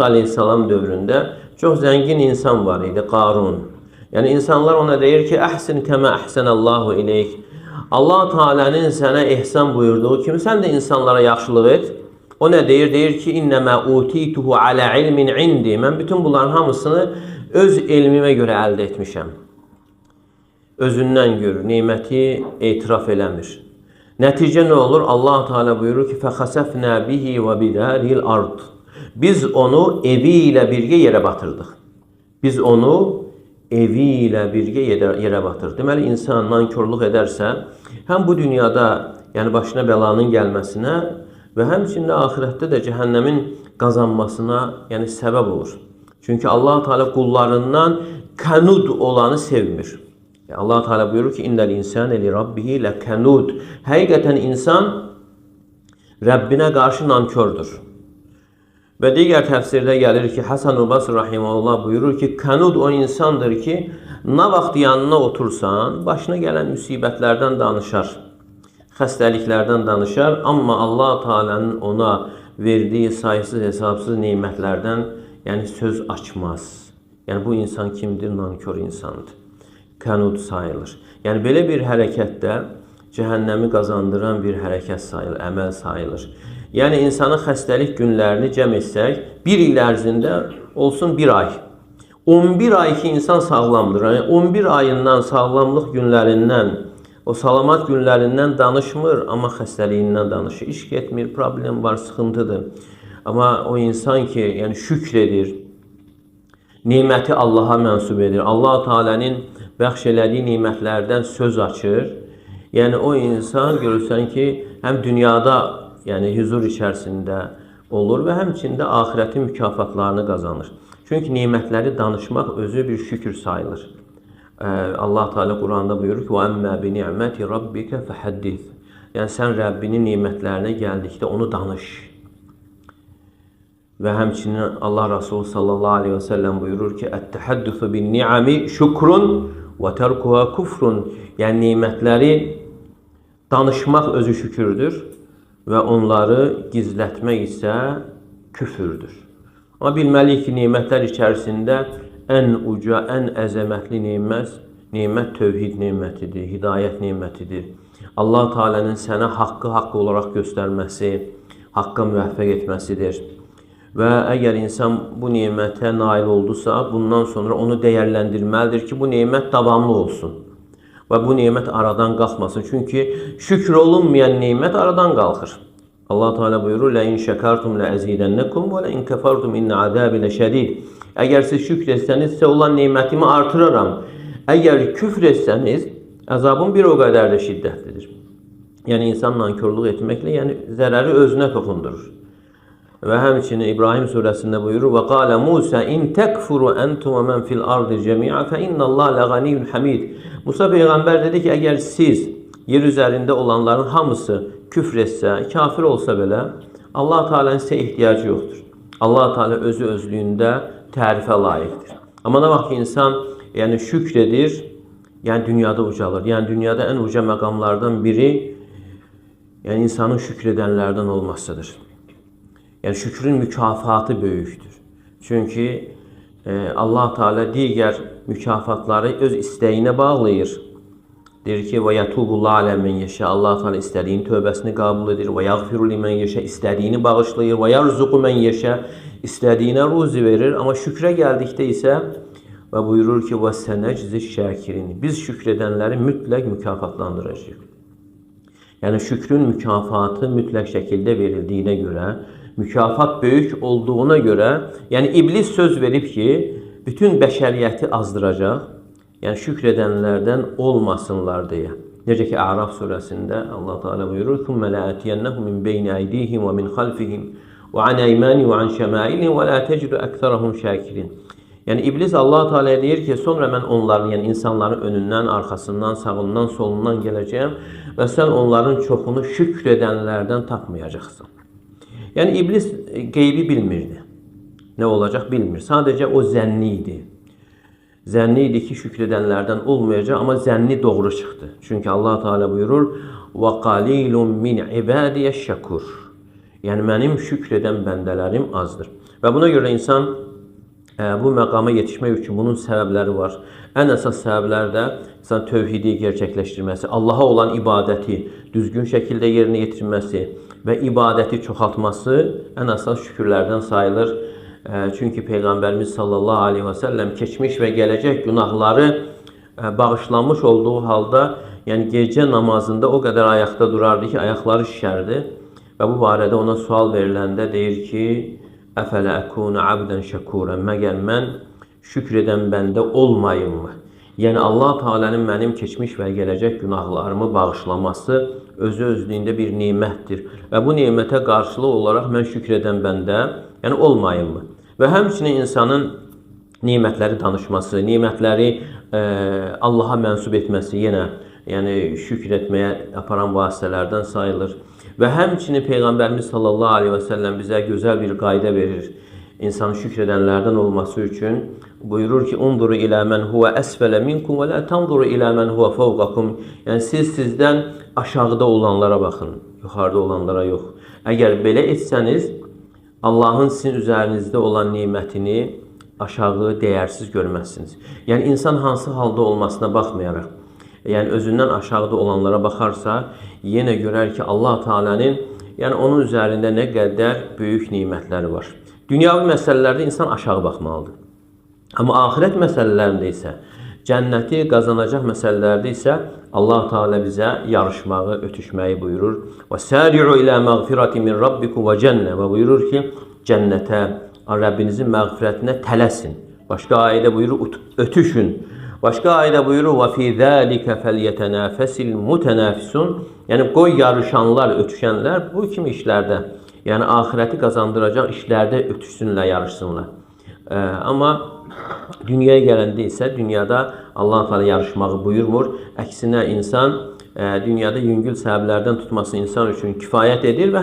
Musa aleyhissalam dövründə çox zəngin insan var idi, Qarun. Yəni insanlar ona deyir ki, əhsin kəmə əhsənəllahu ileyk. Allah Teala'nın sənə ehsan buyurduğu kimi sən də insanlara yaxşılıq et. O nə deyir? Deyir ki, innəmə utituhu alə ilmin indi. Mən bütün bunların hamısını öz elmimə görə əldə etmişəm. Özündən görür, neməti etiraf eləmir. Nəticə nə olur? Allah Teala buyurur ki, fəxəsəfnə bihi və bidəril ard. Biz onu evi ilə birgə yerə batırdıq. Biz onu evi ilə birgə yerə batırdıq. Deməli, insan nankörlük edərsə, həm bu dünyada, yəni başına bəlanın gəlməsinə və həmçində ahirətdə də cəhənnəmin qazanmasına, yəni səbəb olur. Çünki Allah Teala qullarından kənud olanı sevmir. Allah Teala buyurur ki, innəl insane li rabbihi ləkənud. Həqiqətən insan Rəbbinə qarşı nankördür. Və digər təfsirdə gəlir ki, Həsən-ül Basri rahimehullah buyurur ki, kənud o insandır ki, nə vaxt yanına otursan, başına gələn müsibətlərdən danışar, xəstəliklərdən danışar, amma Allah Teala'nın ona verdiyi saysız hesabsız nemətlərdən yəni söz açmaz. Yəni bu insan kimdir? Nankör insandır. Kənud sayılır. Yəni belə bir hərəkətdə cəhənnəmi qazandıran bir hərəkət sayılır, əməl sayılır. Yəni insanın xəstəlik günlərini cəm etsək, bir il ərzində olsun bir ay. 11 ay ki insan sağlamdır. Yəni 11 ayından, sağlamlıq günlərindən, o salamat günlərindən danışmır, amma xəstəliyindən danışır. İş getmir, problem var, sıxıntıdır. Amma o insan ki, yəni şükr edir, neməti Allaha mənsub edir, Allah Teala'nın bəxş elədiyi nemətlərdən söz açır. Yəni o insan görürsən ki, həm dünyada yəni huzur içərisində olur və həmçində axirətin mükafatlarını qazanır. Çünki nemətləri danışmaq özü bir şükür sayılır. Allah Teala Quranda buyurur ki, وَأَمَّا بِنِعْمَةِ رَبِّكَ فَحَدِّث. Yəni sən Rəbbinin nemətlərinə gəldikdə onu danış. Və həmçinin Allah Resulü sallallahu aleyhi ve sellem buyurur ki, اَتَّحَدُّثُ بِالنِّعَمِ şukrun وَتَرْكُهَا kufrun. Yəni nemətləri danışmaq özü şükürdür və onları gizlətmək isə küfürdür. Amma bilməliyik ki, nemətlər içərisində ən uca, ən əzəmətli nemət tövhid nemətidir, hidayət nemətidir. Allah Teala'nın sənə haqqı olaraq göstərməsi, haqqa müvəffəq etməsidir. Və əgər insan bu nemətə nail oldusa, bundan sonra onu dəyərləndirməlidir ki, bu nemət davamlı olsun. Və bu nemət aradan qalxmasın. Çünki şükür olunmayan nemət aradan qalxır. Allah Teala buyurur, لَاِنْ شَكَرْتُمْ لَأَزِيدَنَّكُمْ وَلَاِنْ كَفَرْتُمْ اِنَّ عَذَابِ لَشَدِيدٍ. Əgər siz şükür etsəniz, olan nemətimi artıraram. Əgər küfr etsəniz, əzabım bir o qədər də şiddətlidir. Yəni insan nankörlük etməklə yəni zərəri özünə toxundurur. Və həmçinin İbrahim surəsində buyurur, وَقَالَ مُوسَى اِنْ تَكْفُرُ أَنْتُمَ مَنْ فِي الْأَرْضِ جَمِيعًا فَاِنَّ اللّٰهَ لَغَنِيٌّ حَمِيدٌ. Musa Peyğəmbər dedi ki, əgər siz yer üzərində olanların hamısı küfr etsə, kafir olsa belə, Allah Teala'nın sizə ehtiyacı yoxdur. Allah Teala özü özlüyündə tərifə layiqdir. Amma nə vaxt ki, insan yəni şükr edir, yəni dünyada ucalır. Yəni dünyada ən uca məqamlardan biri yəni insanın şükr edənlərdən olmasıdır. Yəni şükrün mükafatı böyükdür. Çünki Allah Teala digər mükafatları öz istəyinə bağlayır. Deyir ki, və yətubullah alə mən yeşə. Allah Teala istədiyinin tövbəsini qəbul edir. Və yəğfiru limən yeşə. İstədiyini bağışlayır. Və yərzuqu mən yeşə. İstədiyinə ruzi verir. Amma şükrə gəldikdə isə və buyurur ki, və sənəczi şəkirin. Biz şükr edənləri mütləq mükafatlandıracağıq. Yəni şükrün mükafatı mütləq şəkildə verildiyinə görə, mükafat böyük olduğuna görə, yəni iblis söz verib ki, bütün bəşəriyyəti azdıracaq, yəni şükr edənlərdən olmasınlar deyə. Necə ki, A'raf surəsində Allah Teala buyurur, ثُمَّ لَأَتِيَنَّهُمْ مِنْ بَيْنِ أَيْدِيهِمْ وَمِنْ خَلْفِهِمْ وَعَنْ أَيْمَانِهِمْ وَعَنْ شَمَائِلِهِمْ وَلَا تَجِدُ أَكْثَرَهُمْ شَاكِرِينَ. Yəni iblis Allah Teala'ya deyir ki, sonra mən onların, yəni insanların önündən, arxasından, sağından, solundan gələcəyəm və sən onların çoxunu şükr edənlərdən tapmayacaqsın. Yəni iblis qeybi bilmirdi. Nə olacaq bilmir. Sadəcə o zənni idi. Zənni idi ki, şükr edənlərdən olmayacaq, amma zənni doğru çıxdı. Çünki Allah Teala buyurur, وَقَلِيلٌ مِنْ عِبَادِيَ الشَّكُرِ. Yəni mənim şükr edən bəndələrim azdır. Və buna görə insan bu məqama yetişmək üçün bunun səbəbləri var. Ən əsas səbəblər də insan tövhidi gerçəkləşdirməsi, Allaha olan ibadəti düzgün şəkildə yerinə yetirməsi və ibadəti çoxaltması ən əsas şükürlərdən sayılır. Çünki Peyğəmbərimiz sallallahu aleyhi və səlləm keçmiş və gələcək günahları bağışlanmış olduğu halda, yəni gecə namazında o qədər ayaqda durardı ki, ayaqları şişərdi. Və bu barədə ona sual veriləndə deyir ki, əfələ əkunu abdən şəkurən, məgər mən şükr edən bəndə olmayım mı? Yəni Allah Teala'nın mənim keçmiş və gələcək günahlarımı bağışlaması özü-özlüyündə bir nemətdir. Və bu nemətə qarşılıq olaraq mən şükr edən bəndə, yəni olmayım mı? Və həmçinin insanın nemətləri danışması, nemətləri Allaha mənsub etməsi yenə yəni şükr etməyə aparan vasitələrdən sayılır. Və həmçinin Peyğəmbərimiz sallallahu aleyhi və səlləm bizə gözəl bir qayda verir. İnsanın şükr edənlərdən olması üçün buyurur ki, "Unduru ilə mən huve əsfələ minkum və la tanduru ilə mən huve fawqakum." Yəni siz sizdən aşağıda olanlara baxın, yuxarıda olanlara yox. Əgər belə etsəniz, Allahın sizin üzərinizdə olan nemətini aşağı, dəyərsiz görməzsiniz. Yəni insan hansı halda olmasına baxmayaraq, yəni özündən aşağıda olanlara baxarsa, yenə görər ki, Allah Teala'nın yəni onun üzərində nə qədər böyük nemətləri var. Dünyavi məsələlərdə insan aşağı baxmalıdır. Amma axirət məsələlərində isə, cənnəti qazanacaq məsələlərdə isə Allah Teala bizə yarışmağı, ötüşməyi buyurur. Və sari'u ilə məğfirati min rabbikum və cənnə, və buyurur ki, cənnətə, Rəbbinizin məğfirətinə tələsin. Başqa ayədə buyurur, ötüşün. Başqa ayədə buyurur, və fi zəlikə fəlyətənəfəsil mutənəfisun. Yəni qoy yarışanlar, ötüşənlər bu kimi işlərdə, yəni axirəti qazandıracaq işlərdə ötüşsünlər, yarışsınlar. Amma dünyaya gələndə isə dünyada Allah Teala yarışmağı buyurmur. Əksinə insan dünyada yüngül səbəblərdən tutması insan üçün kifayət edir və